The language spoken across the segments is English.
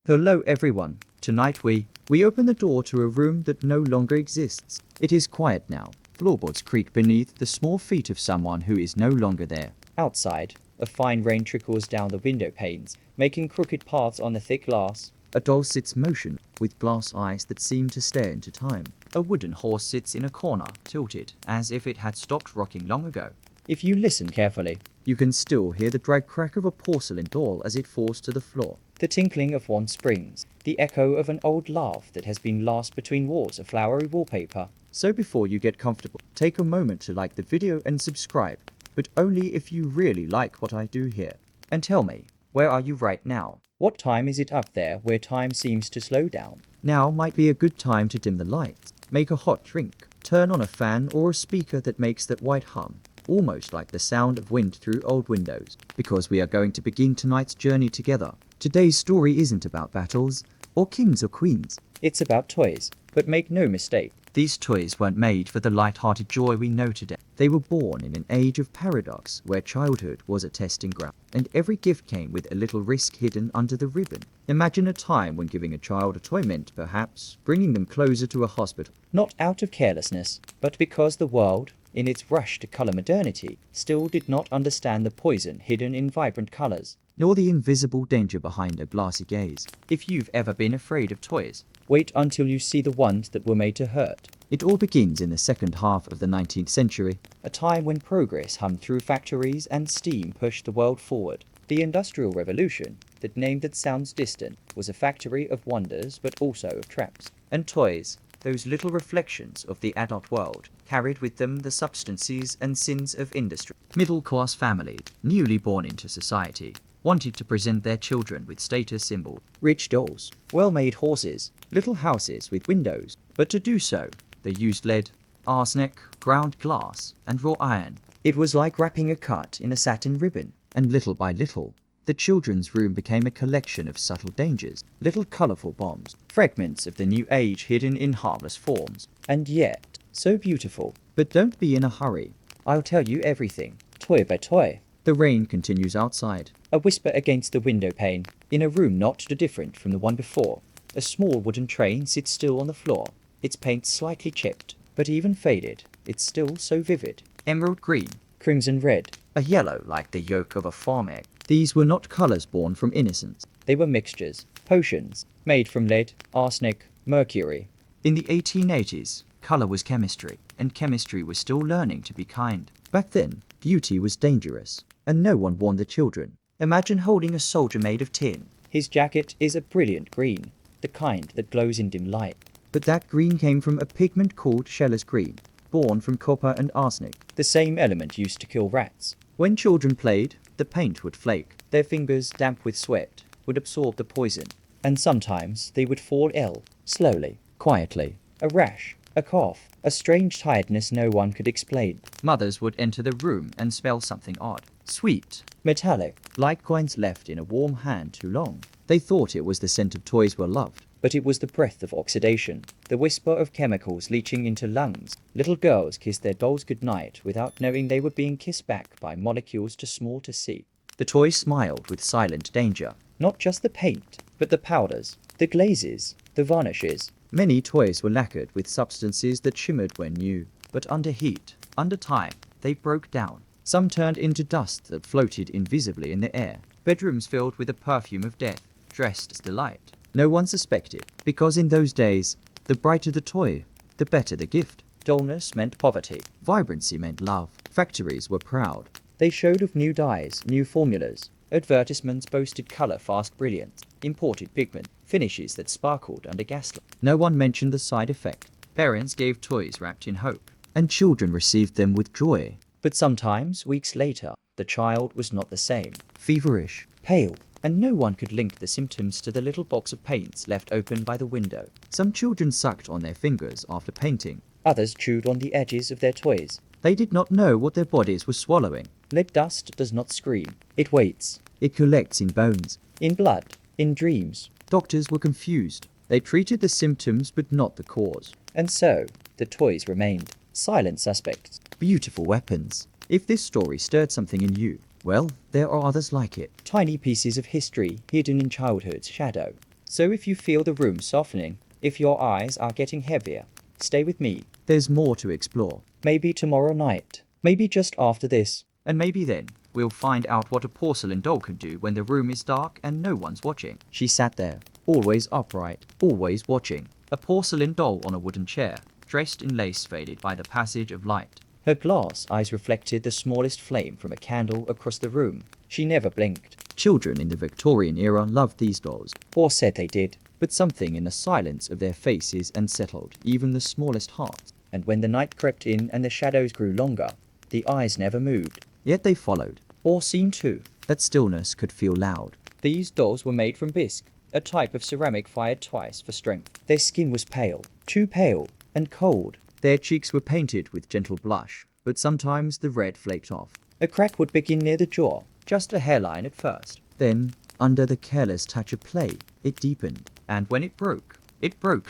Hello everyone. Tonight we open the door to a room that no longer exists. It is quiet now. Floorboards creak beneath the small feet of someone who is no longer there. Outside, a fine rain trickles down the window panes, making crooked paths on the thick glass. A doll sits motion, with glass eyes that seem to stare into time. A wooden horse sits in a corner, tilted, as if it had stopped rocking long ago. If you listen carefully, you can still hear the dry crack of a porcelain doll as it falls to the floor. The tinkling of wand springs, the echo of an old laugh that has been lost between walls of flowery wallpaper. So before you get comfortable, take a moment to like the video and subscribe, but only if you really like what I do here. And tell me, where are you right now? What time is it up there where time seems to slow down? Now might be a good time to dim the lights, make a hot drink, turn on a fan or a speaker that makes that white hum, almost like the sound of wind through old windows, because we are going to begin tonight's journey together. Today's story isn't about battles, or kings or queens. It's about toys, but make no mistake, these toys weren't made for the light-hearted joy we know today. They were born in an age of paradox where childhood was a testing ground, and every gift came with a little risk hidden under the ribbon. Imagine a time when giving a child a toy meant, perhaps, bringing them closer to a hospital. Not out of carelessness, but because the world, in its rush to colour modernity, still did not understand the poison hidden in vibrant colours, nor the invisible danger behind a glassy gaze. If you've ever been afraid of toys, wait until you see the ones that were made to hurt. It all begins in the second half of the 19th century, a time when progress hummed through factories and steam pushed the world forward. The Industrial Revolution, that name that sounds distant, was a factory of wonders but also of traps. And toys, those little reflections of the adult world, carried with them the substances and sins of industry. Middle-class families, newly born into society, wanted to present their children with status symbols. Rich dolls, well-made horses, little houses with windows. But to do so, they used lead, arsenic, ground glass, and raw iron. It was like wrapping a cut in a satin ribbon. And little by little, the children's room became a collection of subtle dangers, little colourful bombs, fragments of the new age hidden in harmless forms. And yet, so beautiful. But don't be in a hurry. I'll tell you everything, toy by toy. The rain continues outside, a whisper against the window pane. In a room not too different from the one before, a small wooden train sits still on the floor, its paint slightly chipped, but even faded, it's still so vivid. Emerald green, crimson red, a yellow like the yolk of a farm egg. These were not colours born from innocence. They were mixtures, potions, made from lead, arsenic, mercury. In the 1880s, colour was chemistry, and chemistry was still learning to be kind. Back then, beauty was dangerous, and no one warned the children. Imagine holding a soldier made of tin. His jacket is a brilliant green, the kind that glows in dim light. But that green came from a pigment called Scheller's green, born from copper and arsenic, the same element used to kill rats. When children played, the paint would flake. Their fingers, damp with sweat, would absorb the poison, and sometimes they would fall ill, slowly, quietly. A rash, a cough, a strange tiredness no one could explain. Mothers would enter the room and smell something odd, sweet, metallic, like coins left in a warm hand too long. They thought it was the scent of toys well loved, but it was the breath of oxidation, the whisper of chemicals leaching into lungs. Little girls kissed their dolls goodnight without knowing they were being kissed back by molecules too small to see. The toys smiled with silent danger, not just the paint, but the powders, the glazes, the varnishes. Many toys were lacquered with substances that shimmered when new, but under heat, under time, they broke down. Some turned into dust that floated invisibly in the air. Bedrooms filled with the perfume of death, dressed as delight. No one suspected, because in those days, the brighter the toy, the better the gift. Dullness meant poverty. Vibrancy meant love. Factories were proud. They showed of new dyes, new formulas. Advertisements boasted colour-fast brilliance, imported pigment, finishes that sparkled under gaslight. No one mentioned the side effect. Parents gave toys wrapped in hope, and children received them with joy. But sometimes, weeks later, the child was not the same. Feverish, pale, and no one could link the symptoms to the little box of paints left open by the window. Some children sucked on their fingers after painting. Others chewed on the edges of their toys. They did not know what their bodies were swallowing. Lead dust does not scream. It waits. It collects in bones, in blood, in dreams. Doctors were confused. They treated the symptoms but not the cause. And so, the toys remained. Silent suspects. Beautiful weapons. If this story stirred something in you, well, there are others like it. Tiny pieces of history hidden in childhood's shadow. So if you feel the room softening, if your eyes are getting heavier, stay with me. There's more to explore. Maybe tomorrow night. Maybe just after this. And maybe then, we'll find out what a porcelain doll can do when the room is dark and no one's watching. She sat there, always upright, always watching. A porcelain doll on a wooden chair, dressed in lace faded by the passage of light. Her glass eyes reflected the smallest flame from a candle across the room. She never blinked. Children in the Victorian era loved these dolls, or said they did, but something in the silence of their faces unsettled even the smallest hearts. And when the night crept in and the shadows grew longer, the eyes never moved. Yet they followed, or seemed to. That stillness could feel loud. These dolls were made from bisque, a type of ceramic fired twice for strength. Their skin was pale, too pale, and cold. Their cheeks were painted with gentle blush, but sometimes the red flaked off. A crack would begin near the jaw, just a hairline at first. Then, under the careless touch of play, it deepened. And when it broke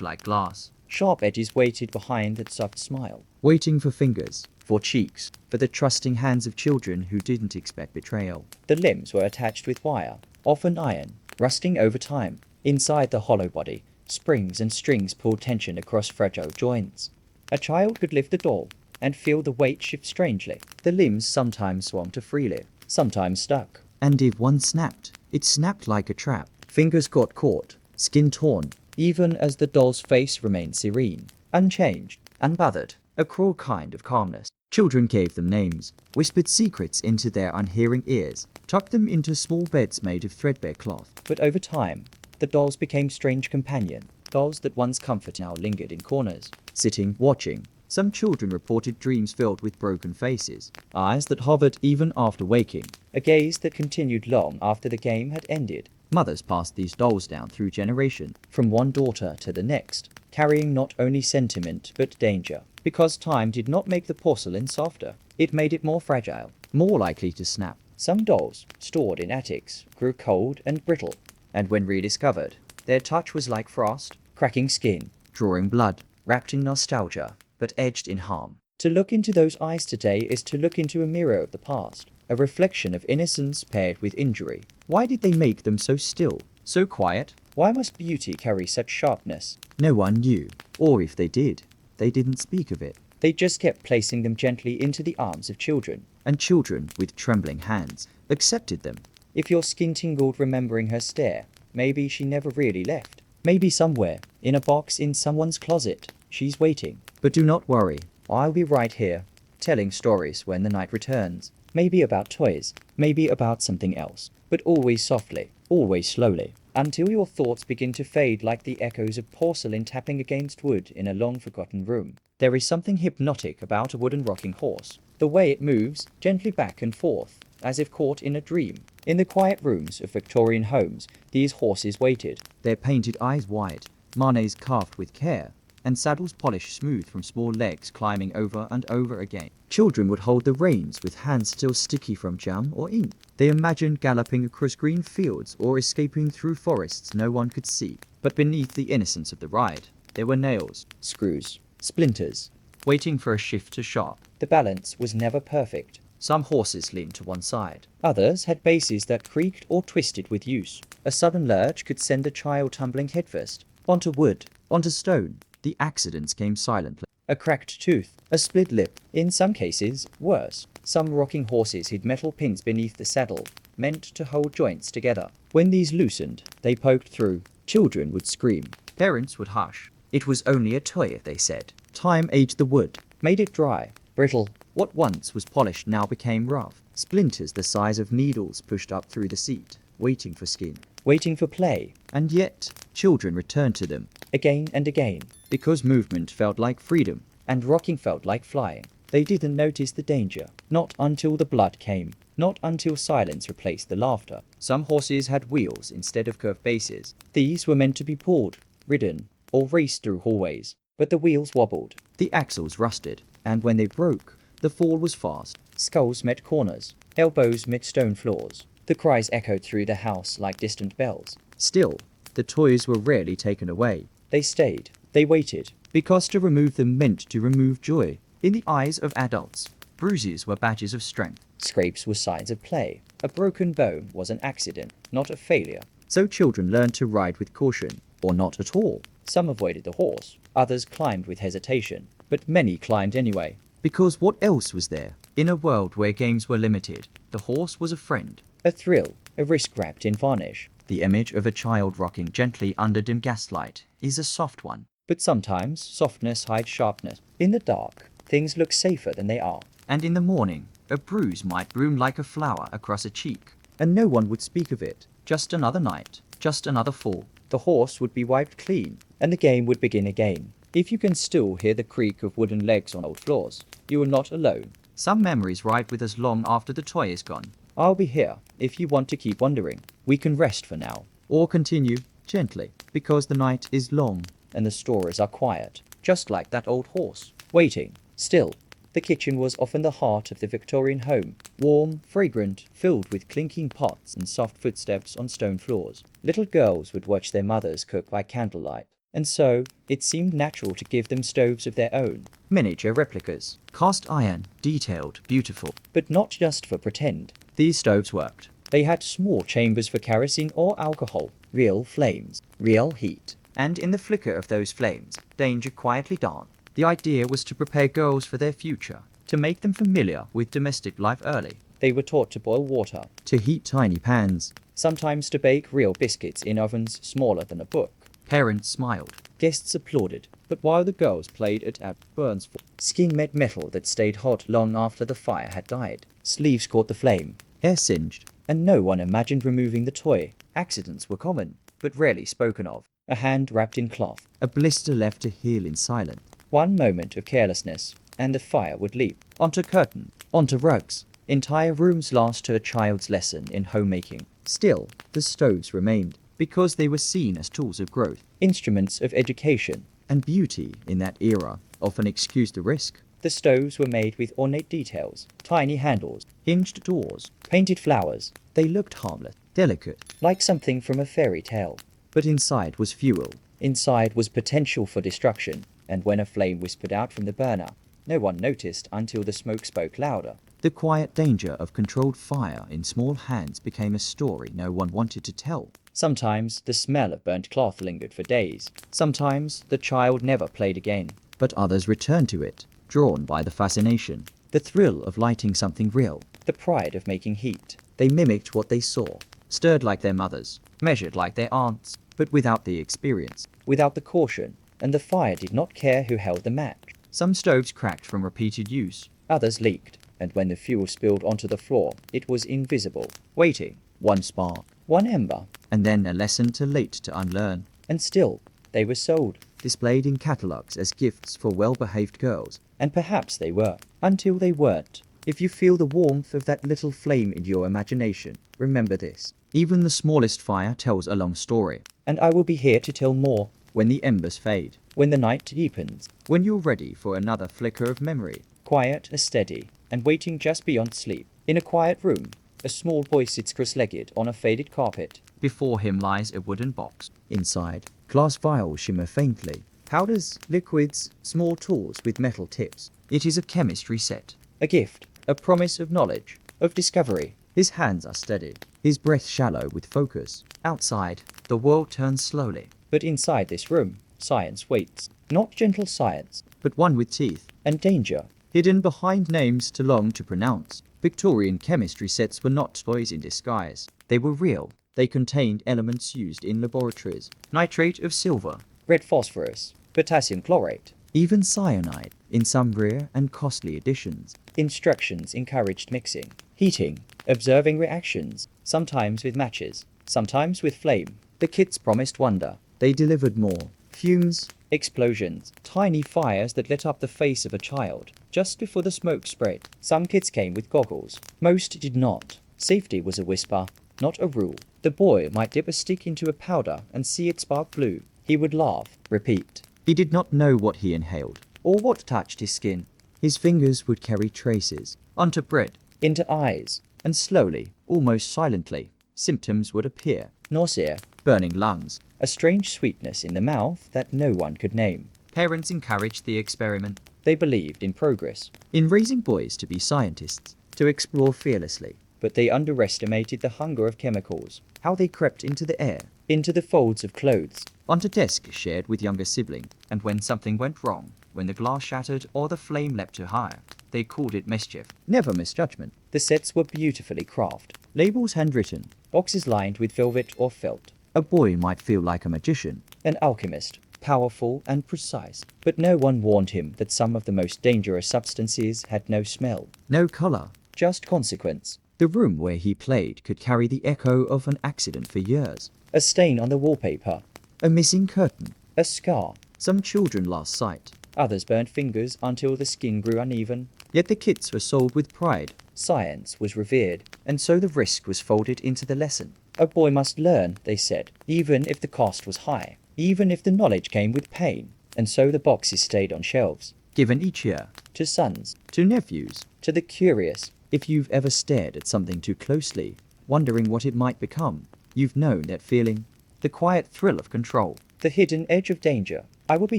like glass. Sharp edges waited behind that soft smile, waiting for fingers, for cheeks, for the trusting hands of children who didn't expect betrayal. The limbs were attached with wire, often iron, rusting over time. Inside the hollow body, springs and strings pulled tension across fragile joints. A child could lift the doll and feel the weight shift strangely. The limbs sometimes swung too freely, sometimes stuck. And if one snapped, it snapped like a trap. Fingers got caught, skin torn, even as the doll's face remained serene, unchanged, unbothered, a cruel kind of calmness. Children gave them names, whispered secrets into their unhearing ears, tucked them into small beds made of threadbare cloth. But over time, the dolls became strange companions. Dolls that once comfort now lingered in corners, sitting, watching. Some children reported dreams filled with broken faces, eyes that hovered even after waking, a gaze that continued long after the game had ended. Mothers passed these dolls down through generations, from one daughter to the next, carrying not only sentiment but danger. Because time did not make the porcelain softer, it made it more fragile, more likely to snap. Some dolls, stored in attics, grew cold and brittle, and when rediscovered, their touch was like frost, cracking skin, drawing blood, wrapped in nostalgia, but edged in harm. To look into those eyes today is to look into a mirror of the past, a reflection of innocence paired with injury. Why did they make them so still, so quiet? Why must beauty carry such sharpness? No one knew, or if they did, they didn't speak of it. They just kept placing them gently into the arms of children, and children, with trembling hands, accepted them. If your skin tingled remembering her stare, maybe she never really left. Maybe somewhere, in a box in someone's closet, she's waiting. But do not worry, I'll be right here, telling stories when the night returns. Maybe about toys, maybe about something else, but always softly, always slowly, until your thoughts begin to fade like the echoes of porcelain tapping against wood in a long-forgotten room. There is something hypnotic about a wooden rocking horse, the way it moves gently back and forth, as if caught in a dream. In the quiet rooms of Victorian homes, these horses waited, their painted eyes wide, manes carved with care, and saddles polished smooth from small legs climbing over and over again. Children would hold the reins with hands still sticky from jam or ink. They imagined galloping across green fields or escaping through forests no one could see. But beneath the innocence of the ride, there were nails, screws, splinters, waiting for a shift to sharp. The balance was never perfect. Some horses leaned to one side. Others had bases that creaked or twisted with use. A sudden lurch could send a child tumbling headfirst, onto wood, onto stone. The accidents came silently. A cracked tooth, a split lip, in some cases, worse. Some rocking horses hid metal pins beneath the saddle, meant to hold joints together. When these loosened, they poked through. Children would scream. Parents would hush. It was only a toy, they said. Time aged the wood, made it dry, brittle. What once was polished now became rough. Splinters the size of needles pushed up through the seat, waiting for skin, waiting for play. And yet, children returned to them, again and again, because movement felt like freedom, and rocking felt like flying. They didn't notice the danger, not until the blood came, not until silence replaced the laughter. Some horses had wheels instead of curved bases. These were meant to be pulled, ridden, or raced through hallways. But the wheels wobbled, the axles rusted, and when they broke, the fall was fast. Skulls met corners, elbows met stone floors. The cries echoed through the house like distant bells. Still, the toys were rarely taken away. They stayed. They waited, because to remove them meant to remove joy. In the eyes of adults, bruises were badges of strength. Scrapes were signs of play. A broken bone was an accident, not a failure. So children learned to ride with caution, or not at all. Some avoided the horse, others climbed with hesitation, but many climbed anyway. Because what else was there? In a world where games were limited, the horse was a friend. A thrill, a risk wrapped in varnish. The image of a child rocking gently under dim gaslight is a soft one. But sometimes softness hides sharpness. In the dark, things look safer than they are. And in the morning, a bruise might bloom like a flower across a cheek. And no one would speak of it. Just another night, just another fall. The horse would be wiped clean, and the game would begin again. If you can still hear the creak of wooden legs on old floors, you are not alone. Some memories ride with us long after the toy is gone. I'll be here if you want to keep wondering. We can rest for now, or continue gently, because the night is long and the stories are quiet, just like that old horse, waiting. Still, the kitchen was often the heart of the Victorian home, warm, fragrant, filled with clinking pots and soft footsteps on stone floors. Little girls would watch their mothers cook by candlelight, and so it seemed natural to give them stoves of their own, miniature replicas, cast iron, detailed, beautiful, but not just for pretend. These stoves worked. They had small chambers for kerosene or alcohol, real flames, real heat, and in the flicker of those flames, danger quietly dawned. The idea was to prepare girls for their future, to make them familiar with domestic life early. They were taught to boil water, to heat tiny pans, sometimes to bake real biscuits in ovens smaller than a book. Parents smiled, guests applauded, but while the girls played at burns for skin met metal that stayed hot long after the fire had died. Sleeves caught the flame, hair singed, and no one imagined removing the toy. Accidents were common, but rarely spoken of. A hand wrapped in cloth, a blister left to heal in silence. One moment of carelessness, and the fire would leap. Onto curtains, onto rugs. Entire rooms lost to a child's lesson in homemaking. Still, the stoves remained, because they were seen as tools of growth, instruments of education, and beauty in that era often excused the risk. The stoves were made with ornate details, tiny handles, hinged doors, painted flowers. They looked harmless, delicate, like something from a fairy tale. But inside was fuel. Inside was potential for destruction. And when a flame whispered out from the burner, no one noticed until the smoke spoke louder. The quiet danger of controlled fire in small hands became a story no one wanted to tell. Sometimes the smell of burnt cloth lingered for days. Sometimes the child never played again. But others returned to it, drawn by the fascination, the thrill of lighting something real, the pride of making heat. They mimicked what they saw, stirred like their mothers, measured like their aunts, but without the experience, without the caution. And the fire did not care who held the match. Some stoves cracked from repeated use, others leaked, and when the fuel spilled onto the floor, it was invisible, waiting. One spark, one ember, and then a lesson too late to unlearn. And still, they were sold, displayed in catalogues as gifts for well-behaved girls. And perhaps they were, until they weren't. If you feel the warmth of that little flame in your imagination, remember this. Even the smallest fire tells a long story. And I will be here to tell more. When the embers fade, when the night deepens, when you're ready for another flicker of memory, quiet and steady, and waiting just beyond sleep. In a quiet room, a small boy sits cross-legged on a faded carpet. Before him lies a wooden box. Inside, glass vials shimmer faintly. Powders, liquids, small tools with metal tips. It is a chemistry set, a gift, a promise of knowledge, of discovery. His hands are steady, his breath shallow with focus. Outside, the world turns slowly. But inside this room, science waits. Not gentle science, but one with teeth and danger, hidden behind names too long to pronounce. Victorian chemistry sets were not toys in disguise. They were real. They contained elements used in laboratories. Nitrate of silver, red phosphorus, potassium chlorate, even cyanide in some rare and costly editions. Instructions encouraged mixing, heating, observing reactions, sometimes with matches, sometimes with flame. The kits promised wonder. They delivered more. Fumes, explosions, tiny fires that lit up the face of a child just before the smoke spread. Some kits came with goggles. Most did not. Safety was a whisper, not a rule. The boy might dip a stick into a powder and see it spark blue. He would laugh, repeat. He did not know what he inhaled, or what touched his skin. His fingers would carry traces, onto bread, into eyes, and slowly, almost silently, symptoms would appear. Nausea, burning lungs, a strange sweetness in the mouth that no one could name. Parents encouraged the experiment. They believed in progress, in raising boys to be scientists, to explore fearlessly. but they underestimated the hunger of chemicals, how they crept into the air, into the folds of clothes, onto desks shared with younger siblings, and when something went wrong, when the glass shattered or the flame leapt too high, they called it mischief, never misjudgment. The sets were beautifully crafted, labels handwritten, boxes lined with velvet or felt. A boy might feel like a magician, an alchemist, powerful and precise, but no one warned him that some of the most dangerous substances had no smell, no color, just consequence. The room where he played could carry the echo of an accident for years. A stain on the wallpaper, a missing curtain, a scar. Some children lost sight, others burned fingers until the skin grew uneven. Yet the kits were sold with pride. Science was revered, and so the risk was folded into the lesson. A boy must learn, they said, even if the cost was high, even if the knowledge came with pain. And so the boxes stayed on shelves, given each year, to sons, to nephews, to the curious. If you've ever stared at something too closely, wondering what it might become, you've known that feeling, the quiet thrill of control, the hidden edge of danger. I will be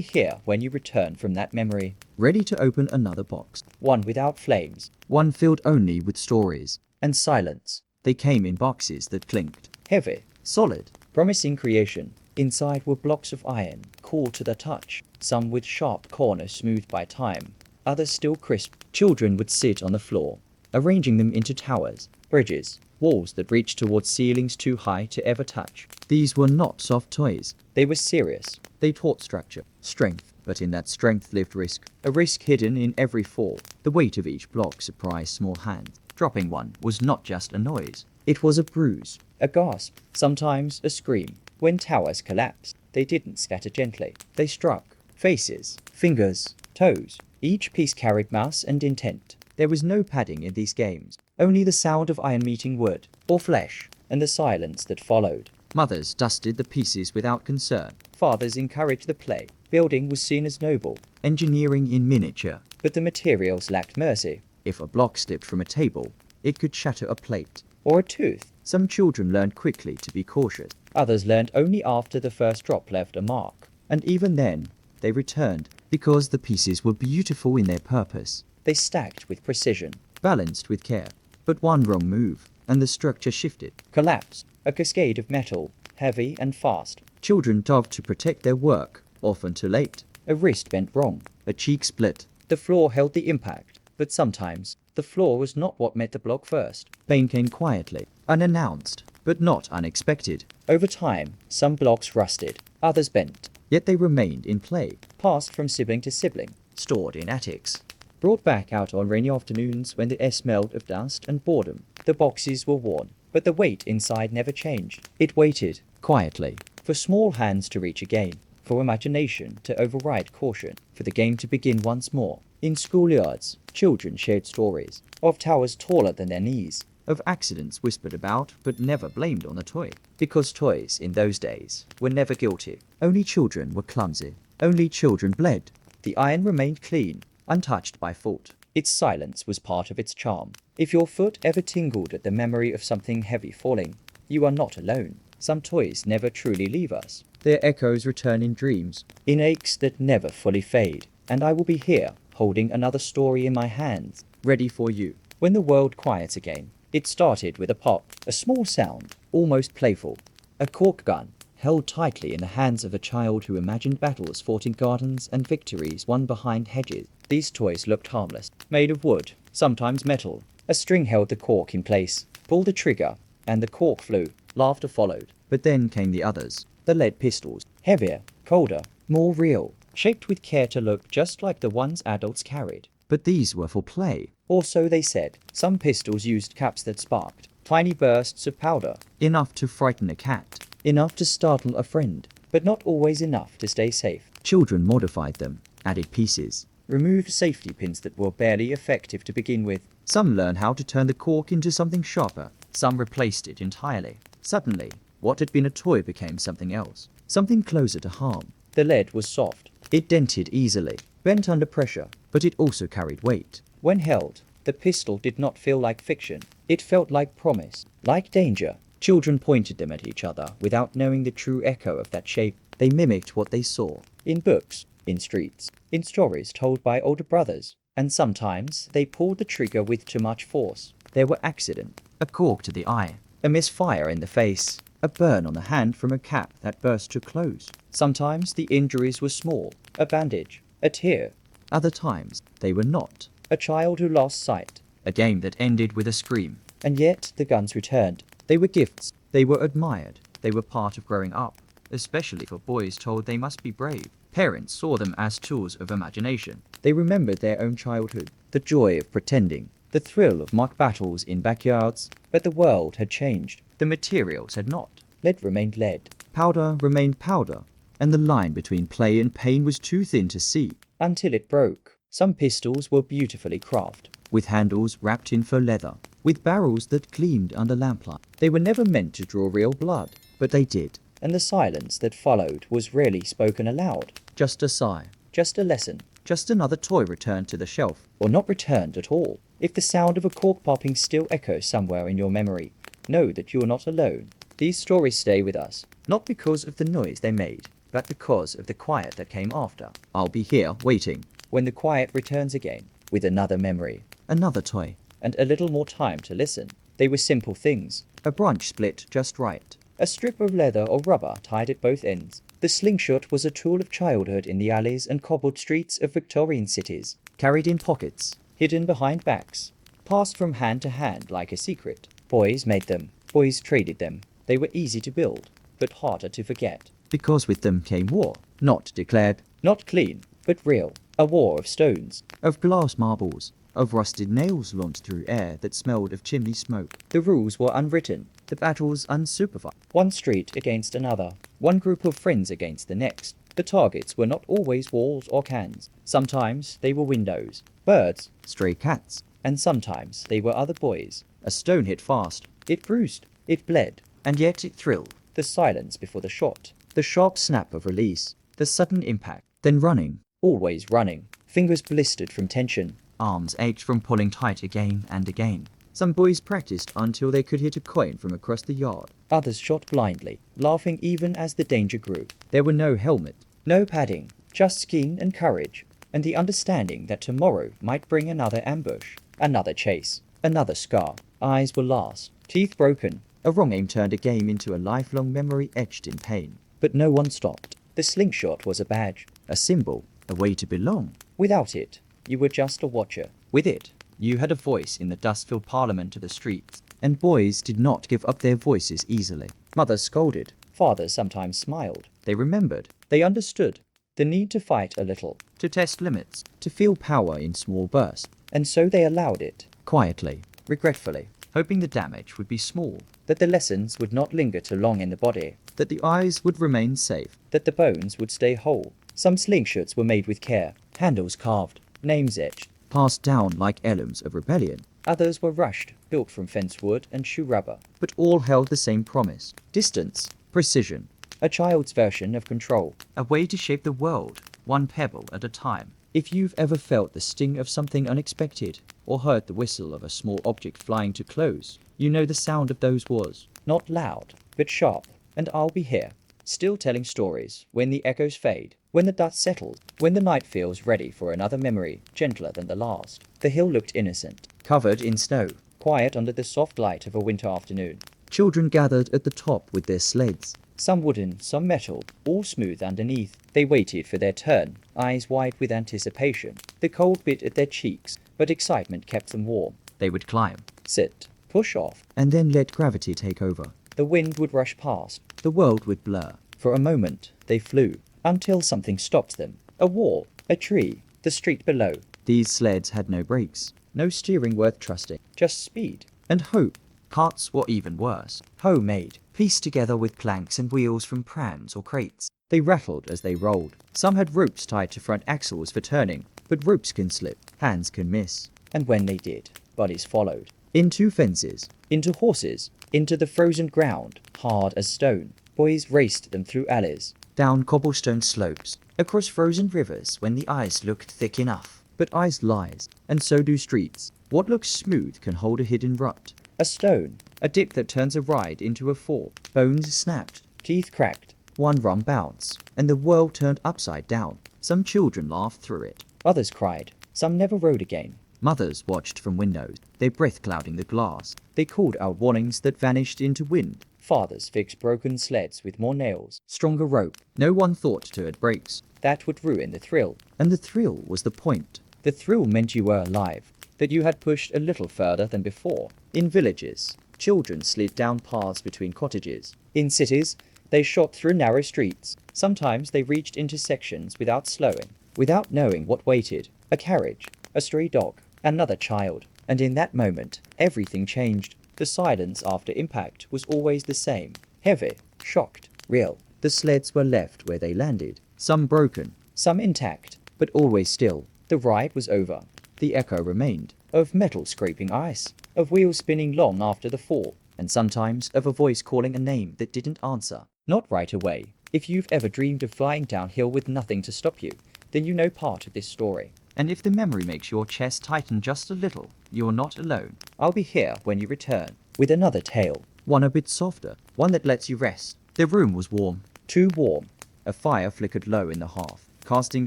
here when you return from that memory, ready to open another box, one without flames, one filled only with stories and silence. They came in boxes that clinked, heavy, solid, promising creation. Inside were blocks of iron, cool to the touch, some with sharp corners smoothed by time, others still crisp. Children would sit on the floor, arranging them into towers, bridges, walls that reached towards ceilings too high to ever touch. These were not soft toys. They were serious. They taught structure, strength, but in that strength lived risk, a risk hidden in every fall. The weight of each block surprised small hands. Dropping one was not just a noise. It was a bruise, a gasp, sometimes a scream. When towers collapsed, they didn't scatter gently. They struck. Faces, fingers, toes. Each piece carried mass and intent. There was no padding in these games, only the sound of iron meeting wood, or flesh, and the silence that followed. Mothers dusted the pieces without concern. Fathers encouraged the play. Building was seen as noble, engineering in miniature, but the materials lacked mercy. If a block slipped from a table, it could shatter a plate, or a tooth. Some children learned quickly to be cautious. Others learned only after the first drop left a mark. And even then, they returned, because the pieces were beautiful in their purpose. They stacked with precision, balanced with care. But one wrong move, and the structure shifted, collapsed, a cascade of metal, heavy and fast. Children dug to protect their work, often too late. A wrist bent wrong, a cheek split. The floor held the impact, but sometimes the floor was not what met the block first. Pain came quietly, unannounced, but not unexpected. Over time, some blocks rusted, others bent, yet they remained in play, passed from sibling to sibling, stored in attics, brought back out on rainy afternoons when the air smelled of dust and boredom. The boxes were worn, but the weight inside never changed. It waited, quietly, for small hands to reach again, for imagination to override caution, for the game to begin once more. In schoolyards, children shared stories, of towers taller than their knees, of accidents whispered about but never blamed on the toy. Because toys, in those days, were never guilty. Only children were clumsy. Only children bled. The iron remained clean, untouched by fault. Its silence was part of its charm. If your foot ever tingled at the memory of something heavy falling, you are not alone. Some toys never truly leave us. Their echoes return in dreams, in aches that never fully fade. And I will be here, holding another story in my hands, ready for you. When the world quiets again, it started with a pop, a small sound, almost playful. A cork gun, held tightly in the hands of a child who imagined battles fought in gardens and victories won behind hedges. These toys looked harmless, made of wood, sometimes metal. A string held the cork in place. Pull the trigger, and the cork flew. Laughter followed. But then came the others, the lead pistols, heavier, colder, more real, shaped with care to look just like the ones adults carried. But these were for play, or so they said. Some pistols used caps that sparked, tiny bursts of powder, enough to frighten a cat, enough to startle a friend, but not always enough to stay safe. Children modified them, added pieces, removed safety pins that were barely effective to begin with. Some learned how to turn the cork into something sharper, some replaced it entirely. Suddenly, what had been a toy became something else, something closer to harm. The lead was soft. It dented easily, bent under pressure, but it also carried weight. When held, the pistol did not feel like fiction. It felt like promise, like danger. Children pointed them at each other without knowing the true echo of that shape. They mimicked what they saw, in books, in streets, in stories told by older brothers. And sometimes they pulled the trigger with too much force. There were accidents, a cork to the eye, a misfire in the face, a burn on the hand from a cap that burst to close. Sometimes the injuries were small, a bandage, a tear. Other times they were not. A child who lost sight, a game that ended with a scream. And yet the guns returned. They were gifts. They were admired. They were part of growing up, especially for boys told they must be brave. Parents saw them as tools of imagination. They remembered their own childhood, the joy of pretending, the thrill of mock battles in backyards. But the world had changed. The materials had not. Lead remained lead. Powder remained powder. And the line between play and pain was too thin to see, until it broke. Some pistols were beautifully crafted, with handles wrapped in faux leather, with barrels that gleamed under lamplight. They were never meant to draw real blood, but they did. And the silence that followed was rarely spoken aloud. Just a sigh, just a lesson, just another toy returned to the shelf, or not returned at all. If the sound of a cork popping still echoes somewhere in your memory, know that you are not alone. These stories stay with us, not because of the noise they made, but because of the quiet that came after. I'll be here waiting when the quiet returns again, with another memory, another toy, and a little more time to listen. They were simple things. A branch split just right, a strip of leather or rubber tied at both ends. The slingshot was a tool of childhood in the alleys and cobbled streets of Victorian cities, carried in pockets, hidden behind backs, passed from hand to hand like a secret. Boys made them, boys traded them. They were easy to build, but harder to forget. Because with them came war, not declared, not clean, but real. A war of stones, of glass marbles, of rusted nails launched through air that smelled of chimney smoke. The rules were unwritten, the battles unsupervised. One street against another, one group of friends against the next. The targets were not always walls or cans. Sometimes they were windows, birds, stray cats, and sometimes they were other boys. A stone hit fast. It bruised, it bled, and yet it thrilled. The silence before the shot, the sharp snap of release, the sudden impact, then running, always running. Fingers blistered from tension, arms ached from pulling tight again and again. Some boys practiced until they could hit a coin from across the yard. Others shot blindly, laughing even as the danger grew. There were no helmets, no padding, just skin and courage, and the understanding that tomorrow might bring another ambush, another chase, another scar. Eyes were last, teeth broken. A wrong aim turned a game into a lifelong memory etched in pain. But no one stopped. The slingshot was a badge, a symbol, a way to belong. Without it, you were just a watcher. With it, you had a voice in the dust-filled parliament of the streets. And boys did not give up their voices easily. Mothers scolded. Fathers sometimes smiled. They remembered. They understood the need to fight a little, to test limits, to feel power in small bursts. And so they allowed it, quietly, regretfully, hoping the damage would be small, that the lessons would not linger too long in the body, that the eyes would remain safe, that the bones would stay whole. Some slingshots were made with care, handles carved, names etched, passed down like heirlooms of rebellion. Others were rushed, built from fence wood and shoe rubber, but all held the same promise: distance, precision, a child's version of control, a way to shape the world, one pebble at a time. If you've ever felt the sting of something unexpected, or heard the whistle of a small object flying too close, you know the sound of those was not loud, but sharp. And I'll be here, still telling stories, when the echoes fade, when the dust settles, when the night feels ready for another memory, gentler than the last. The hill looked innocent, covered in snow, quiet under the soft light of a winter afternoon. Children gathered at the top with their sleds, some wooden, some metal, all smooth underneath. They waited for their turn, eyes wide with anticipation. The cold bit at their cheeks, but excitement kept them warm. They would climb, sit, push off, and then let gravity take over. The wind would rush past. The world would blur. For a moment, they flew, until something stopped them. A wall, a tree, the street below. These sleds had no brakes, no steering worth trusting, just speed and hope. Carts were even worse, homemade, pieced together with planks and wheels from prams or crates. They rattled as they rolled. Some had ropes tied to front axles for turning, but ropes can slip, hands can miss. And when they did, bodies followed. Into fences, into horses, into the frozen ground, hard as stone. Boys raced them through alleys, down cobblestone slopes, across frozen rivers when the ice looked thick enough. But ice lies, and so do streets. What looks smooth can hold a hidden rut. A stone, a dip that turns a ride into a fall. Bones snapped, teeth cracked, one wrong bounce, and the world turned upside down. Some children laughed through it. Others cried. Some never rode again. Mothers watched from windows, their breath clouding the glass. They called out warnings that vanished into wind. Fathers fixed broken sleds with more nails, stronger rope. No one thought to add brakes. That would ruin the thrill. And the thrill was the point. The thrill meant you were alive, that you had pushed a little further than before. In villages, children slid down paths between cottages. In cities, they shot through narrow streets. Sometimes they reached intersections without slowing, without knowing what waited. A carriage, a stray dog, another child. And in that moment, everything changed. The silence after impact was always the same. Heavy, shocked, real. The sleds were left where they landed. Some broken, some intact, but always still. The ride was over. The echo remained, of metal scraping ice, of wheels spinning long after the fall, and sometimes of a voice calling a name that didn't answer. Not right away. If you've ever dreamed of flying downhill with nothing to stop you, then you know part of this story. And if the memory makes your chest tighten just a little, you're not alone. I'll be here when you return, with another tale, one a bit softer, one that lets you rest. The room was warm, too warm. A fire flickered low in the hearth, casting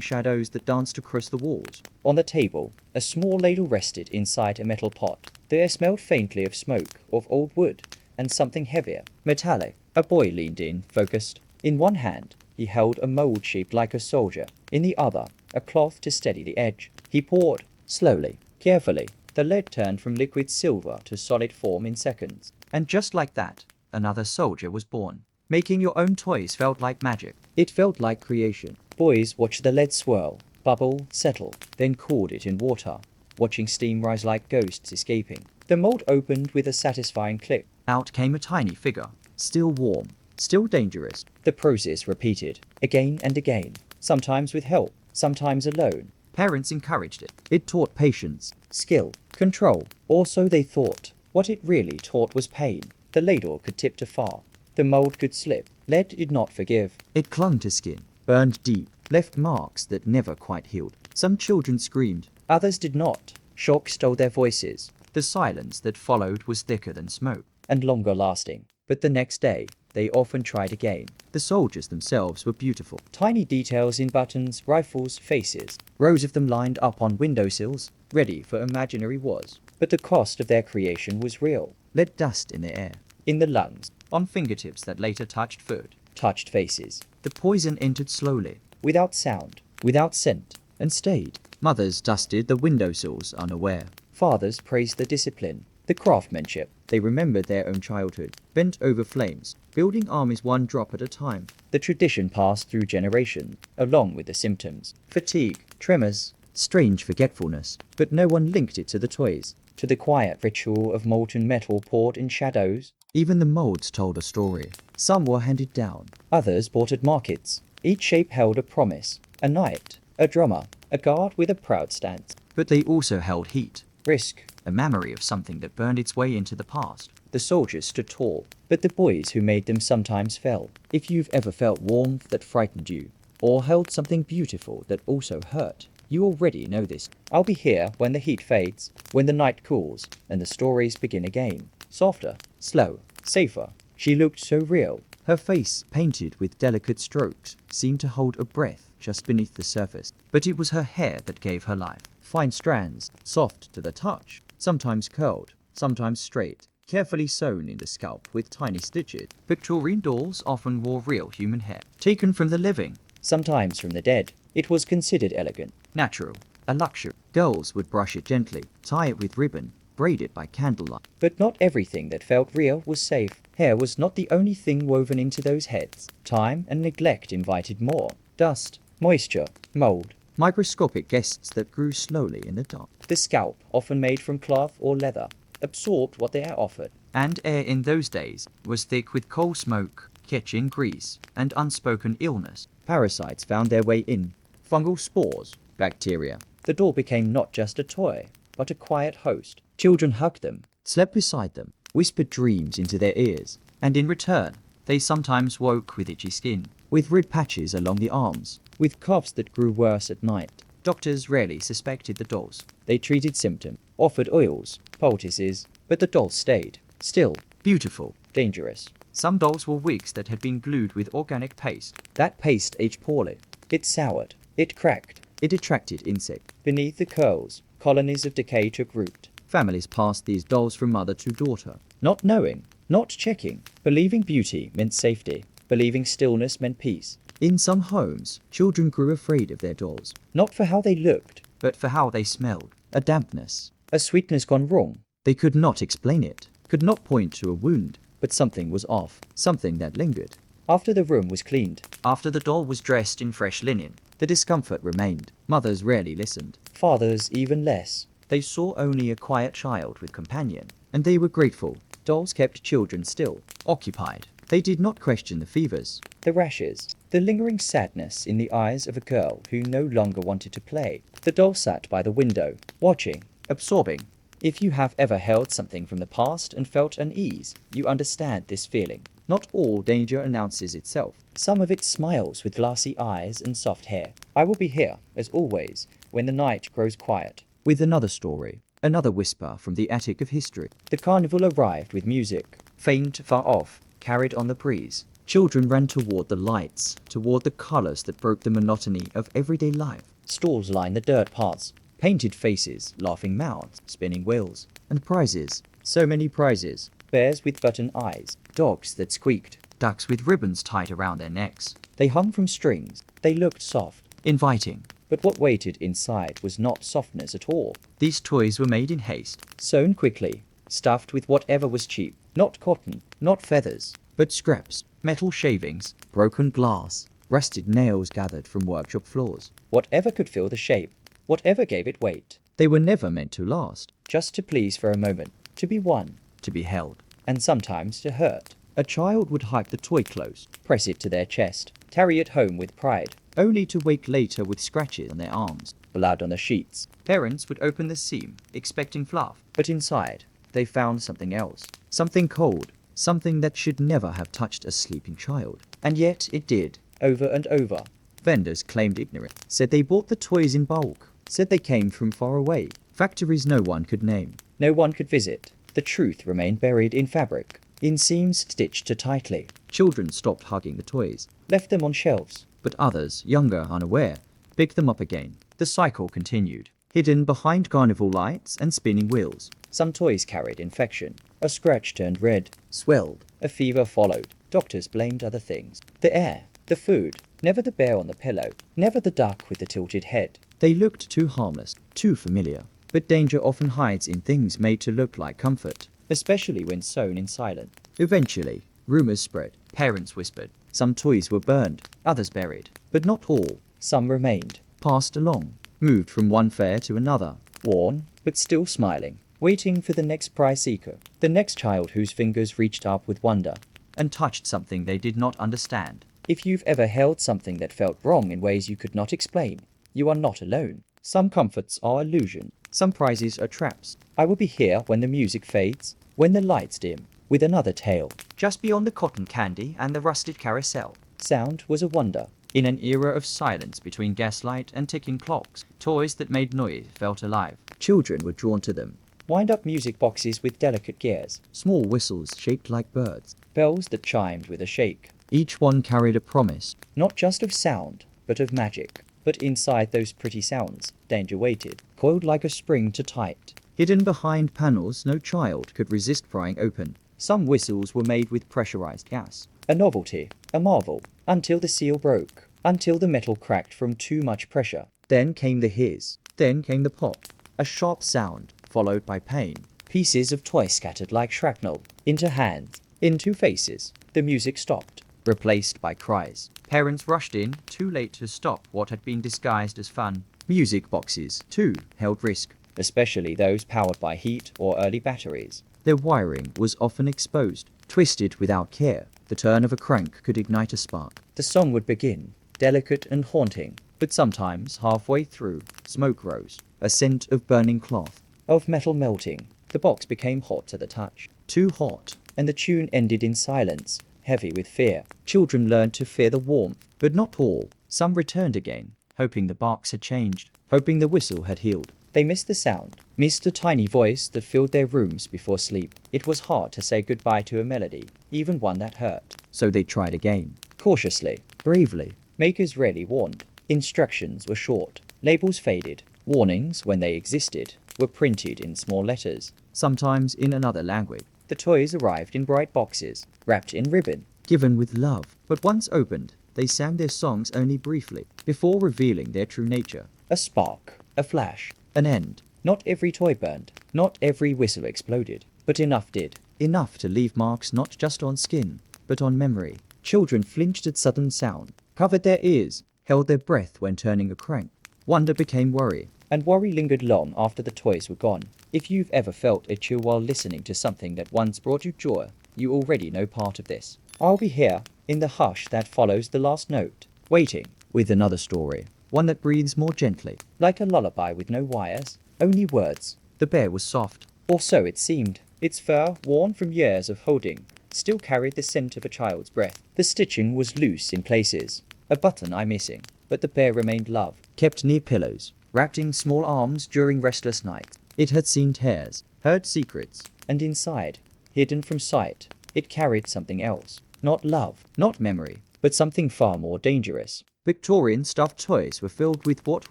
shadows that danced across the walls. On the table, a small ladle rested inside a metal pot. The air smelled faintly of smoke, of old wood, and something heavier, metallic. A boy leaned in, focused. In one hand, he held a mold shaped like a soldier. In the other, a cloth to steady the edge. He poured, slowly, carefully. The lead turned from liquid silver to solid form in seconds. And just like that, another soldier was born. Making your own toys felt like magic. It felt like creation. Boys watched the lead swirl, bubble, settle, then cooled it in water, watching steam rise like ghosts escaping. The mold opened with a satisfying click. Out came a tiny figure, still warm, still dangerous. The process repeated, again and again, sometimes with help, sometimes alone. Parents encouraged it. It taught patience, skill, control. Also they thought. What it really taught was pain. The ladle could tip too far. The mold could slip. Lead did not forgive. It clung to skin, burned deep, left marks that never quite healed. Some children screamed, others did not. Shock stole their voices. The silence that followed was thicker than smoke, and longer lasting. But the next day, they often tried again. The soldiers themselves were beautiful. Tiny details in buttons, rifles, faces. Rows of them lined up on windowsills, ready for imaginary wars. But the cost of their creation was real. Lead dust in the air, in the lungs, on fingertips that later touched food, touched faces. The poison entered slowly, without sound, without scent, and stayed. Mothers dusted the windowsills unaware. Fathers praised the discipline, the craftsmanship. They remembered their own childhood, bent over flames, building armies one drop at a time. The tradition passed through generations, along with the symptoms. Fatigue, tremors, strange forgetfulness. But no one linked it to the toys, to the quiet ritual of molten metal poured in shadows. Even the molds told a story. Some were handed down, others bought at markets. Each shape held a promise, a knight, a drummer, a guard with a proud stance. But they also held heat, risk, a memory of something that burned its way into the past. The soldiers stood tall, but the boys who made them sometimes fell. If you've ever felt warmth that frightened you, or held something beautiful that also hurt, you already know this. I'll be here when the heat fades, when the night cools, and the stories begin again. Softer, slow, safer. She looked so real. Her face, painted with delicate strokes, seemed to hold a breath just beneath the surface. But it was her hair that gave her life. Fine strands, soft to the touch, sometimes curled, sometimes straight, carefully sewn in the scalp with tiny stitches. Victorian dolls often wore real human hair, taken from the living, sometimes from the dead. It was considered elegant, natural, a luxury. Girls would brush it gently, tie it with ribbon, braid it by candlelight. But not everything that felt real was safe. Hair was not the only thing woven into those heads. Time and neglect invited more. Dust, moisture, mold, microscopic guests that grew slowly in the dark. The scalp, often made from cloth or leather, absorbed what the air offered. And air in those days was thick with coal smoke, catching grease, and unspoken illness. Parasites found their way in. Fungal spores, bacteria. The doll became not just a toy, but a quiet host. Children hugged them, slept beside them, whispered dreams into their ears. And in return, they sometimes woke with itchy skin, with red patches along the arms, with coughs that grew worse at night. Doctors rarely suspected the dolls. They treated symptoms, offered oils, poultices, but the dolls stayed. Still, beautiful, dangerous. Some dolls wore wigs that had been glued with organic paste. That paste aged poorly. It soured. It cracked. It attracted insects. Beneath the curls, Colonies of decay took root. Families passed these dolls from mother to daughter, not knowing, not checking, believing beauty meant safety, believing stillness meant peace. In some homes, children grew afraid of their dolls, not for how they looked, but for how they smelled. A dampness, a sweetness gone wrong. They could not explain it, could not point to a wound, but something was off, something that lingered. After the room was cleaned, after the doll was dressed in fresh linen, the discomfort remained. Mothers rarely listened, fathers even less. They saw only a quiet child with companion, and they were grateful. Dolls kept children still, occupied. They did not question the fevers, the rashes, the lingering sadness in the eyes of a girl who no longer wanted to play. The doll sat by the window, watching, absorbing. If you have ever held something from the past and felt unease, you understand this feeling. Not all danger announces itself. Some of it smiles with glassy eyes and soft hair. I will be here, as always, when the night grows quiet. With another story, another whisper from the attic of history. The carnival arrived with music, faint, far off, carried on the breeze. Children ran toward the lights, toward the colors that broke the monotony of everyday life. Stalls lined the dirt paths, painted faces, laughing mouths, spinning wheels, and prizes. So many prizes. Bears with button eyes, dogs that squeaked, ducks with ribbons tied around their necks. They hung from strings. They looked soft, inviting. But what waited inside was not softness at all. These toys were made in haste, sewn quickly, stuffed with whatever was cheap. Not cotton, not feathers, but scraps, metal shavings, broken glass, rusted nails gathered from workshop floors. Whatever could fill the shape, whatever gave it weight. They were never meant to last, just to please for a moment, to be won, to be held, and sometimes to hurt. A child would hike the toy close, press it to their chest, carry it home with pride, only to wake later with scratches on their arms, blood on the sheets. Parents would open the seam, expecting fluff, but inside, they found something else, something cold, something that should never have touched a sleeping child. And yet it did, over and over. Vendors claimed ignorance, said they bought the toys in bulk, said they came from far away, factories no one could name, no one could visit. The truth remained buried in fabric, in seams stitched too tightly. Children stopped hugging the toys, left them on shelves, but others, younger, unaware, picked them up again. The cycle continued, hidden behind carnival lights and spinning wheels. Some toys carried infection. A scratch turned red, swelled, a fever followed. Doctors blamed other things. The air, the food, never the bear on the pillow, never the duck with the tilted head. They looked too harmless, too familiar. But danger often hides in things made to look like comfort, especially when sewn in silence. Eventually, rumors spread. Parents whispered. Some toys were burned, others buried. But not all. Some remained, passed along, moved from one fair to another, worn, but still smiling, waiting for the next prize seeker, the next child whose fingers reached up with wonder and touched something they did not understand. If you've ever held something that felt wrong in ways you could not explain, you are not alone. Some comforts are illusion. Some prizes are traps. I will be here when the music fades, when the lights dim, with another tale. Just beyond the cotton candy and the rusted carousel. Sound was a wonder. In an era of silence between gaslight and ticking clocks, toys that made noise felt alive. Children were drawn to them. Wind-up music boxes with delicate gears. Small whistles shaped like birds. Bells that chimed with a shake. Each one carried a promise, not just of sound, but of magic. But inside those pretty sounds, danger waited, coiled like a spring too tight. Hidden behind panels no child could resist prying open. Some whistles were made with pressurized gas. A novelty, a marvel, until the seal broke, until the metal cracked from too much pressure. Then came the hiss, then came the pop. A sharp sound, followed by pain. Pieces of toy scattered like shrapnel, into hands, into faces. The music stopped, replaced by cries. Parents rushed in, too late to stop what had been disguised as fun. Music boxes, too, held risk, especially those powered by heat or early batteries. Their wiring was often exposed, twisted without care. The turn of a crank could ignite a spark. The song would begin, delicate and haunting, but sometimes halfway through, smoke rose, a scent of burning cloth, of metal melting. The box became hot to the touch, too hot, and the tune ended in silence, heavy with fear. Children learned to fear the warmth, but not all. Some returned again, hoping the box had changed, hoping the whistle had healed. They missed the sound, missed the tiny voice that filled their rooms before sleep. It was hard to say goodbye to a melody, even one that hurt. So they tried again, cautiously, bravely. Makers rarely warned. Instructions were short, labels faded. Warnings, when they existed, were printed in small letters, sometimes in another language. The toys arrived in bright boxes, wrapped in ribbon, given with love. But once opened, they sang their songs only briefly, before revealing their true nature. A spark, a flash, an end. Not every toy burned, not every whistle exploded, but enough did. Enough to leave marks not just on skin, but on memory. Children flinched at sudden sound, covered their ears, held their breath when turning a crank. Wonder became worry, and worry lingered long after the toys were gone. If you've ever felt a chill while listening to something that once brought you joy, you already know part of this. I'll be here, in the hush that follows the last note, waiting, with another story, one that breathes more gently, like a lullaby with no wires, only words. The bear was soft, or so it seemed. Its fur, worn from years of holding, still carried the scent of a child's breath. The stitching was loose in places, a button eye missing, but the bear remained love, kept near pillows, wrapped in small arms during restless nights. It had seen tears, heard secrets, and inside, hidden from sight, it carried something else. Not love, not memory, but something far more dangerous. Victorian stuffed toys were filled with what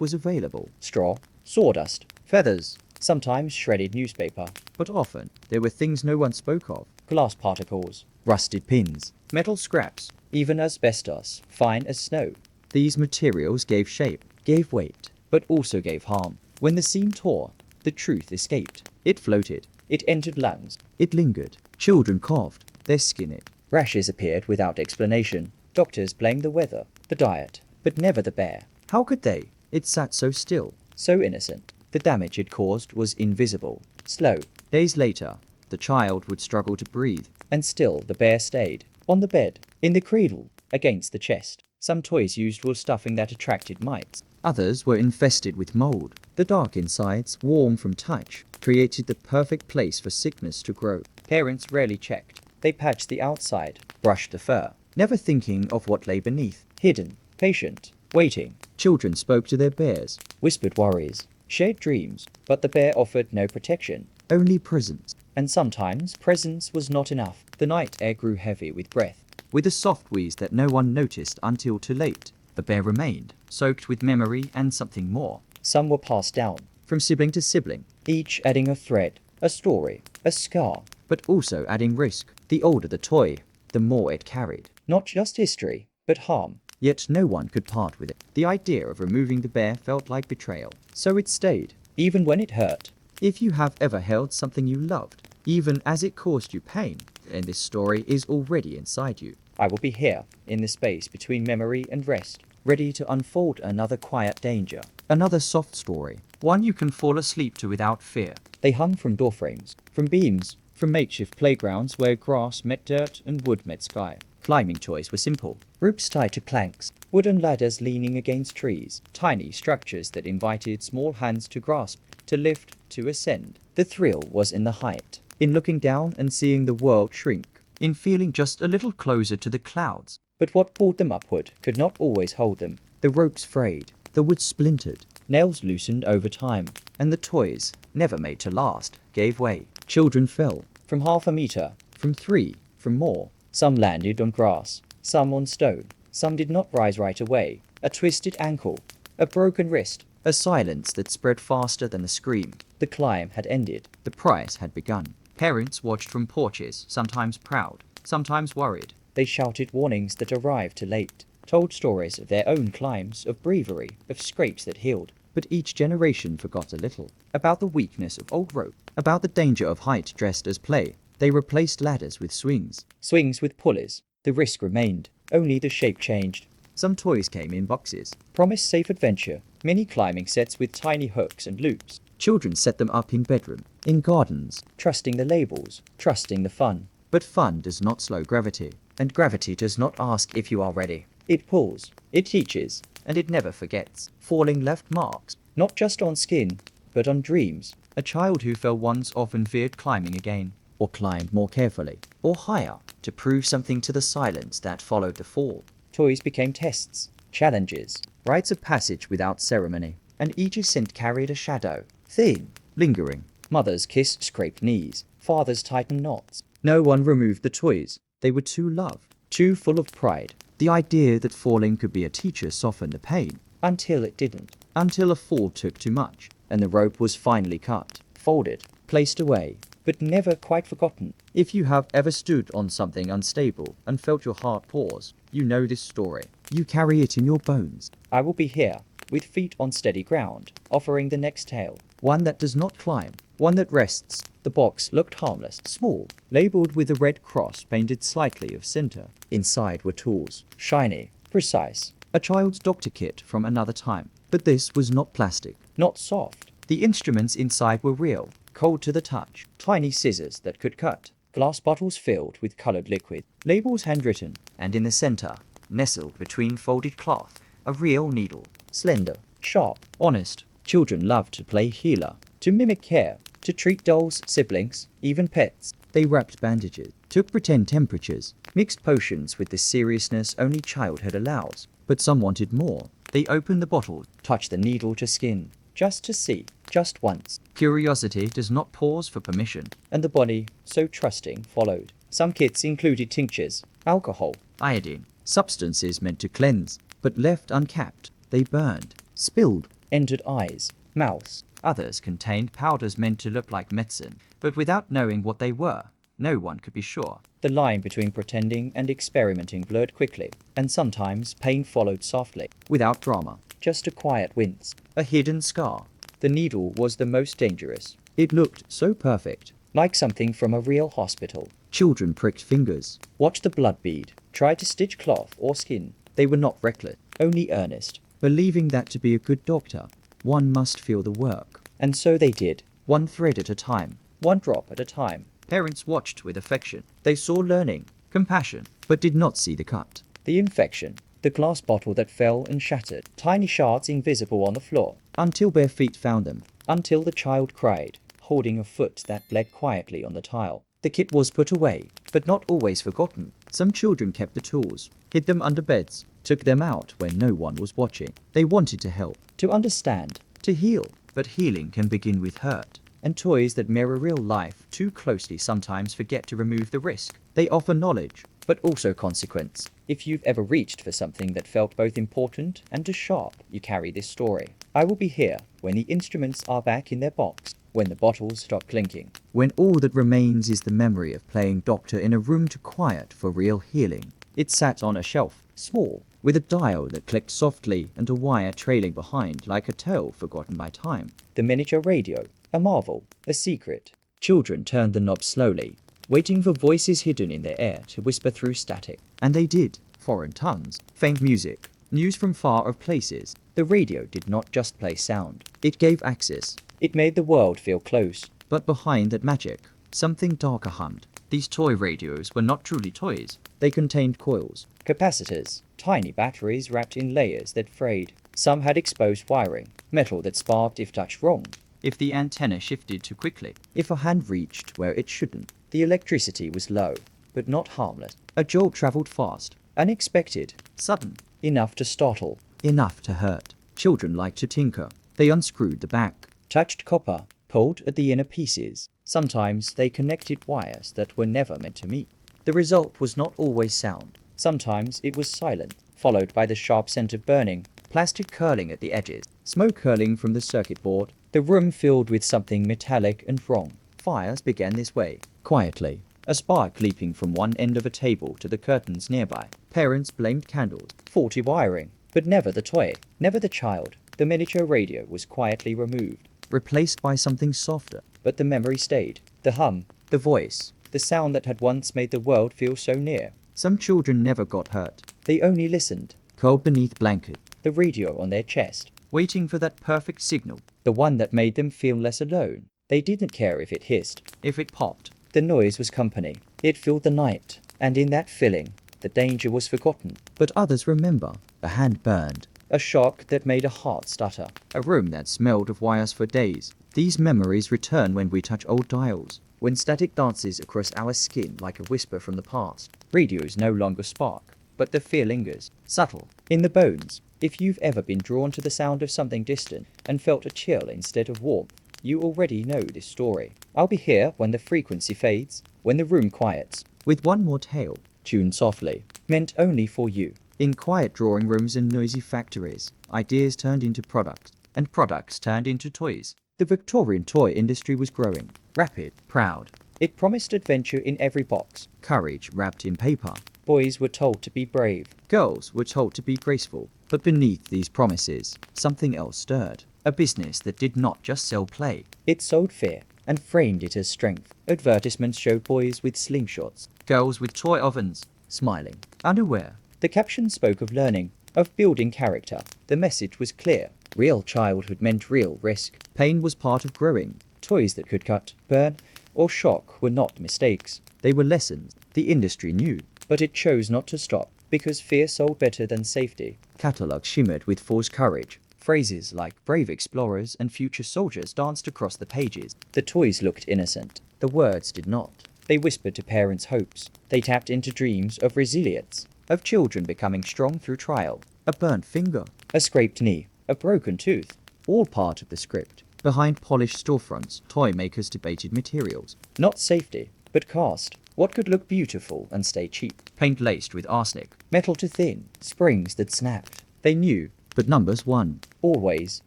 was available: straw, sawdust, feathers, sometimes shredded newspaper. But often, there were things no one spoke of: glass particles, rusted pins, metal scraps, even asbestos, fine as snow. These materials gave shape, gave weight, but also gave harm. When the seam tore, the truth escaped. It floated, it entered lungs, it lingered. Children coughed, their skin it. Rashes appeared without explanation. Doctors blamed the weather, the diet, but never the bear. How could they? It sat so still, so innocent. The damage it caused was invisible, slow. Days later, the child would struggle to breathe, and still the bear stayed. On the bed, in the cradle, against the chest. Some toys used wool stuffing that attracted mites. Others were infested with mold. The dark insides, warm from touch, created the perfect place for sickness to grow. Parents rarely checked. They patched the outside, brushed the fur, never thinking of what lay beneath, hidden, patient, waiting. Children spoke to their bears, whispered worries, shared dreams, but the bear offered no protection, only presence. And sometimes presence was not enough. The night air grew heavy with breath, with a soft wheeze that no one noticed until too late. The bear remained, soaked with memory and something more. Some were passed down, from sibling to sibling, each adding a thread, a story, a scar, but also adding risk. The older the toy, the more it carried. Not just history, but harm. Yet no one could part with it. The idea of removing the bear felt like betrayal. So it stayed, even when it hurt. If you have ever held something you loved, even as it caused you pain, then this story is already inside you. I will be here, in the space between memory and rest, ready to unfold another quiet danger, another soft story, one you can fall asleep to without fear. They hung from doorframes, from beams, from makeshift playgrounds where grass met dirt and wood met sky. Climbing toys were simple, ropes tied to planks, wooden ladders leaning against trees, tiny structures that invited small hands to grasp, to lift, to ascend. The thrill was in the height, in looking down and seeing the world shrink, in feeling just a little closer to the clouds. But what pulled them upward could not always hold them. The ropes frayed, the wood splintered, nails loosened over time, and the toys, never made to last, gave way. Children fell, from 1/2 meter, from 3, from more. Some landed on grass, some on stone, some did not rise right away. A twisted ankle, a broken wrist, a silence that spread faster than a scream. The climb had ended, the price had begun. Parents watched from porches, sometimes proud, sometimes worried. They shouted warnings that arrived too late, told stories of their own climbs, of bravery, of scrapes that healed. But each generation forgot a little, about the weakness of old rope, about the danger of height dressed as play. They replaced ladders with swings, swings with pulleys. The risk remained, only the shape changed. Some toys came in boxes, promised safe adventure, many climbing sets with tiny hooks and loops. Children set them up in bedroom, in gardens, trusting the labels, trusting the fun. But fun does not slow gravity, and gravity does not ask if you are ready. It pulls, it teaches, and it never forgets. Falling left marks, not just on skin, but on dreams. A child who fell once often feared climbing again, or climbed more carefully, or higher, to prove something to the silence that followed the fall. Toys became tests, challenges, rites of passage without ceremony, and each ascent carried a shadow, thin, lingering. Mothers kissed scraped knees, fathers tightened knots. No one removed the toys. They were too loved, too full of pride. The idea that falling could be a teacher softened the pain, until it didn't, until a fall took too much. and the rope was finally cut, folded, placed away, but never quite forgotten. If you have ever stood on something unstable and felt your heart pause, you know this story. You carry it in your bones. I will be here, with feet on steady ground, offering the next tale. One that does not climb, one that rests. The box looked harmless, small, labeled with a red cross painted slightly of center. Inside were tools, shiny, precise. A child's doctor kit from another time. But this was not plastic, not soft. The instruments inside were real, cold to the touch. Tiny scissors that could cut. Glass bottles filled with colored liquid. Labels handwritten, and in the center, nestled between folded cloth, a real needle. Slender, sharp, honest. Children loved to play healer, to mimic care, to treat dolls, siblings, even pets. They wrapped bandages, took pretend temperatures, mixed potions with the seriousness only childhood allows. But some wanted more. They opened the bottle, touched the needle to skin, just to see, just once. Curiosity does not pause for permission, and the body, so trusting, followed. Some kits included tinctures, alcohol, iodine, substances meant to cleanse, but left uncapped, they burned, spilled, entered eyes, mouths. Others contained powders meant to look like medicine, but without knowing what they were, no one could be sure. The line between pretending and experimenting blurred quickly, and sometimes pain followed softly, without drama, just a quiet wince, a hidden scar. The needle was the most dangerous. It looked so perfect, like something from a real hospital. Children pricked fingers, watched the blood bead, tried to stitch cloth or skin. They were not reckless, only earnest, believing that to be a good doctor, one must feel the work. And so they did, one thread at a time, one drop at a time. Parents watched with affection. They saw learning, compassion, but did not see the cut, the infection, the glass bottle that fell and shattered, tiny shards invisible on the floor, until bare feet found them, until the child cried, holding a foot that bled quietly on the tile. The kit was put away, but not always forgotten. Some children kept the tools, hid them under beds, took them out when no one was watching. They wanted to help, to understand, to heal. But healing can begin with hurt. And toys that mirror real life too closely sometimes forget to remove the risk. They offer knowledge, but also consequence. If you've ever reached for something that felt both important and too sharp, you carry this story. I will be here when the instruments are back in their box, when the bottles stop clinking, when all that remains is the memory of playing doctor in a room too quiet for real healing. It sat on a shelf, small, with a dial that clicked softly and a wire trailing behind like a tale forgotten by time. The miniature radio, a marvel, a secret. Children turned the knob slowly, waiting for voices hidden in their air to whisper through static. And they did. Foreign tongues, faint music, news from far-off places. The radio did not just play sound. It gave access. It made the world feel close. But behind that magic, something darker hummed. These toy radios were not truly toys. They contained coils, capacitors, tiny batteries wrapped in layers that frayed. Some had exposed wiring, metal that sparked if touched wrong. If the antenna shifted too quickly, if a hand reached where it shouldn't. The electricity was low, but not harmless. A jolt traveled fast, unexpected, sudden, enough to startle, enough to hurt. Children liked to tinker. They unscrewed the back, touched copper, pulled at the inner pieces. Sometimes they connected wires that were never meant to meet. The result was not always sound. Sometimes it was silent, followed by the sharp scent of burning, plastic curling at the edges, smoke curling from the circuit board. The room filled with something metallic and wrong. Fires began this way, quietly, a spark leaping from one end of a table to the curtains nearby. Parents blamed candles, faulty wiring, but never the toy, never the child. The miniature radio was quietly removed, replaced by something softer, but the memory stayed. The hum, the voice, the sound that had once made the world feel so near. Some children never got hurt. They only listened, curled beneath blanket, the radio on their chest, waiting for that perfect signal, the one that made them feel less alone. They didn't care if it hissed, if it popped. The noise was company. It filled the night, and in that filling, the danger was forgotten. But others remember. A hand burned, a shock that made a heart stutter, a room that smelled of wires for days. These memories return when we touch old dials, when static dances across our skin like a whisper from the past. Radios no longer spark, but the fear lingers, subtle, in the bones. If you've ever been drawn to the sound of something distant and felt a chill instead of warmth, you already know this story. I'll be here when the frequency fades, when the room quiets, with one more tale, tuned softly, meant only for you. In quiet drawing rooms and noisy factories, ideas turned into products, and products turned into toys. The Victorian toy industry was growing, rapid, proud. It promised adventure in every box, courage wrapped in paper. Boys were told to be brave, girls were told to be graceful. But beneath these promises, something else stirred. A business that did not just sell play. It sold fear and framed it as strength. Advertisements showed boys with slingshots, girls with toy ovens, smiling, unaware. The caption spoke of learning, of building character. The message was clear. Real childhood meant real risk. Pain was part of growing. Toys that could cut, burn, or shock were not mistakes. They were lessons the industry knew, but it chose not to stop because fear sold better than safety. Catalogs shimmered with false courage. Phrases like brave explorers and future soldiers danced across the pages. The toys looked innocent. The words did not. They whispered to parents' hopes. They tapped into dreams of resilience, of children becoming strong through trial. A burnt finger, a scraped knee, a broken tooth, all part of the script. Behind polished storefronts, toy makers debated materials. Not safety, but cost. What could look beautiful and stay cheap? Paint laced with arsenic, metal too thin, springs that snapped. They knew, but numbers won. Always.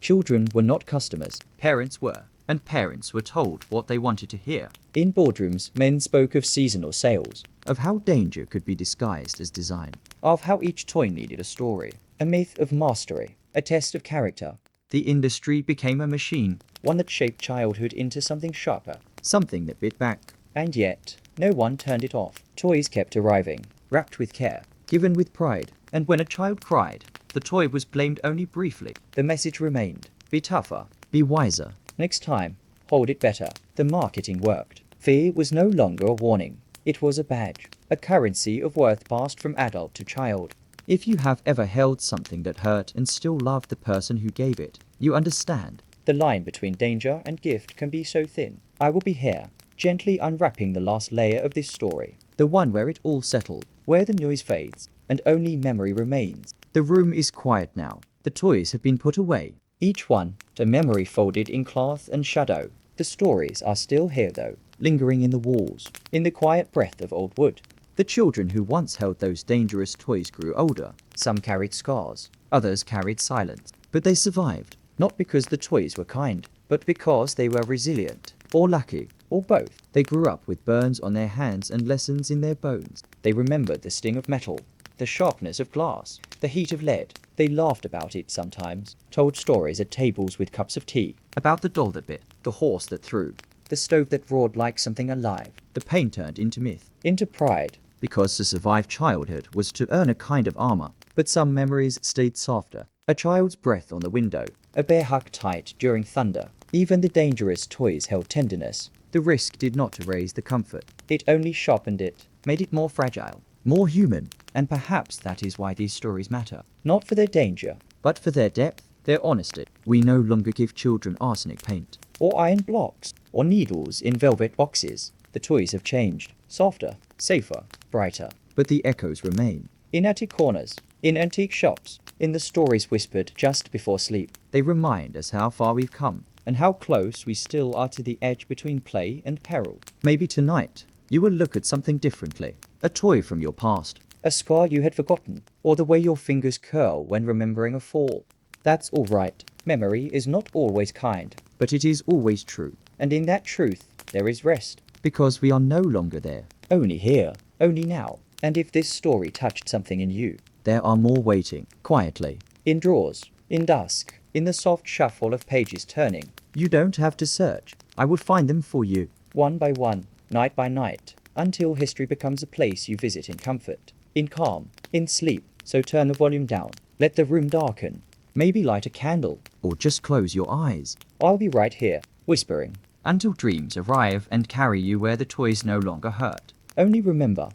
Children were not customers. Parents were. And parents were told what they wanted to hear. In boardrooms, men spoke of seasonal sales, of how danger could be disguised as design, of how each toy needed a story, a myth of mastery, a test of character. The industry became a machine, one that shaped childhood into something sharper, something that bit back. And yet, no one turned it off. Toys kept arriving, wrapped with care, given with pride. And when a child cried, the toy was blamed only briefly. The message remained. Be tougher, be wiser. Next time, hold it better. The marketing worked. Fear was no longer a warning. It was a badge, a currency of worth passed from adult to child. If you have ever held something that hurt and still loved the person who gave it, you understand. The line between danger and gift can be so thin. I will be here, gently unwrapping the last layer of this story. The one where it all settled, where the noise fades, and only memory remains. The room is quiet now. The toys have been put away. Each one, a memory folded in cloth and shadow. The stories are still here though, lingering in the walls, in the quiet breath of old wood. The children who once held those dangerous toys grew older. Some carried scars, others carried silence. But they survived, not because the toys were kind, but because they were resilient, or lucky, or both. They grew up with burns on their hands and lessons in their bones. They remembered the sting of metal, the sharpness of glass, the heat of lead. They laughed about it sometimes, told stories at tables with cups of tea, about the doll that bit, the horse that threw, the stove that roared like something alive. The pain turned into myth, into pride, because to survive childhood was to earn a kind of armor. But some memories stayed softer. A child's breath on the window, a bear hug tight during thunder. Even the dangerous toys held tenderness. The risk did not erase the comfort. It only sharpened it, made it more fragile, more human. And perhaps that is why these stories matter. Not for their danger, but for their depth, their honesty. We no longer give children arsenic paint, or iron blocks, or needles in velvet boxes. The toys have changed. Softer, safer, brighter. But the echoes remain. In attic corners, in antique shops, in the stories whispered just before sleep. They remind us how far we've come, and how close we still are to the edge between play and peril. Maybe tonight, you will look at something differently. A toy from your past, a scar you had forgotten, or the way your fingers curl when remembering a fall. That's all right. Memory is not always kind, but it is always true. And in that truth, there is rest. Because we are no longer there. Only here, only now. And if this story touched something in you, there are more waiting, quietly, in drawers, in dusk, in the soft shuffle of pages turning. You don't have to search. I will find them for you, one by one, night by night, until history becomes a place you visit in comfort, in calm, in sleep. So turn the volume down, let the room darken, maybe light a candle, or just close your eyes. I'll be right here, whispering, until dreams arrive and carry you where the toys no longer hurt. Only remember,